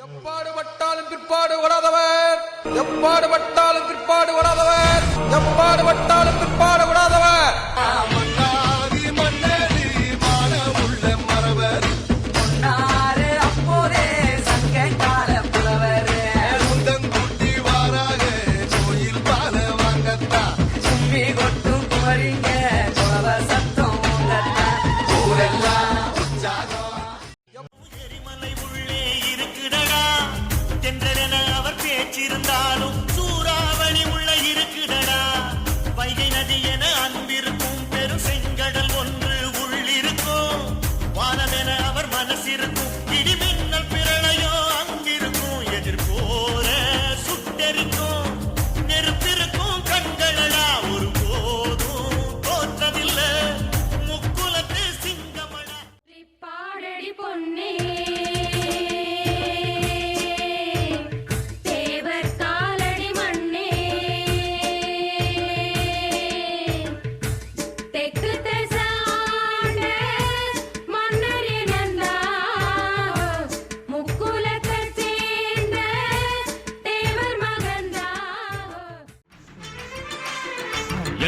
எப்பாடுபட்டாலும் பிற்பாடு விடாதவர், எப்பாடுபட்டாலும் பிற்பாடு விடாதவர், எப்பாடுபட்டாலும் பிற்பாடு விடாதவர். இருந்தாலும் சூறாவளி உள்ள இருக்குடா, வைகை நதி என அன்பிருக்கும் பெரும் செங்கடல் ஒன்று உள்ளிருக்கும், வானமென அவர் மனசிருக்கும், இடிமின்னல் பிரளயோ அங்கிருக்கும், எதிர்போர சுட்டெரிக்கும் நெருப்பிருக்கும் கண்களா ஒரு போதும் தோற்றதில்லை முக்குலத்து சிங்கமடா. பாடடி பொன்னே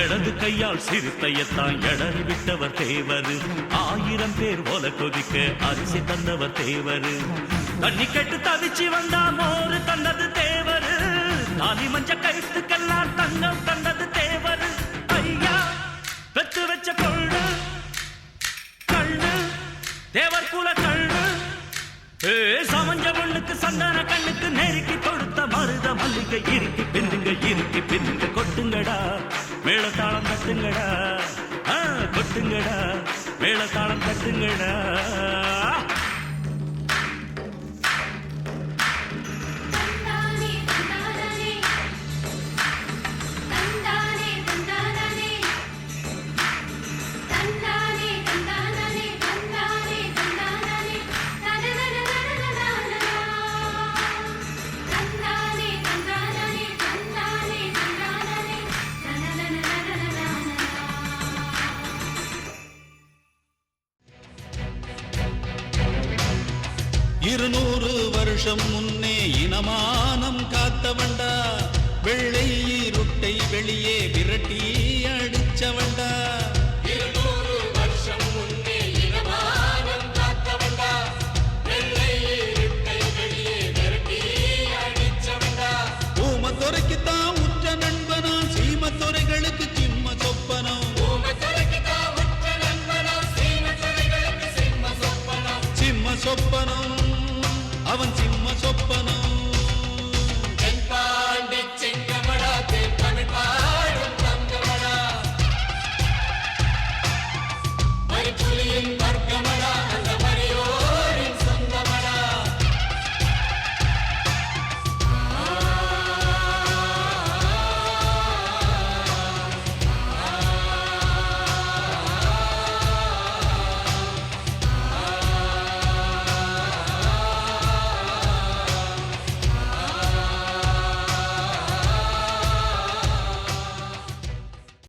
இடது கையால் சிறுத்தையத்தான் எடறி விட்டவர் தேவரு, 1000 பேர் ஓல கொதிக்க அரிசி தந்தவர் தேவரு, தண்ணி கெட்டு தவிச்சு வந்தா மோரு தந்தது தேவரு, தாலி மஞ்ச கழுத்துக்கெல்லாம் தங்கம் தந்தது தேவரு. ஐயா பெத்து வச்ச கொள்ளு கண்ணு தேவர் குல கண்ணு, சமஞ்ச பொண்ணுக்கு சந்தான கண்ணுக்கு நெருக்கி கொடுத்த மருத மல்லிகை இறுக்கி பின்னுங்க கொட்டுங்கடா மேளத்தாளம் தட்டுங்கடா, கொட்டுங்கடா மேளத்தாளம் தட்டுங்கடா. இருநூறு வருஷம் முன்னே இனமானம் காத்தவண்டா, வெள்ளை இருட்டை வெளியே விரட்டி அடிச்சவண்டா. 200 வருஷம் முன்னே இனமானம் காத்தவண்டா, வெள்ளை இருட்டை வெளியே விரட்டி அடிச்சவண்டா. ஊமத்துறைக்குத்தான் உற்ற நண்பனா, சீமத்துறைகளுக்கு சிம்ம சொப்பனம், ஊமத்துறைக்குத்தான் உற்ற நண்பனா, சீமத்துறைகளுக்கு சிம்ம சொப்பனம், சிம்ம சொப்பனம் அவன் சிம்ம சொப்பனம்.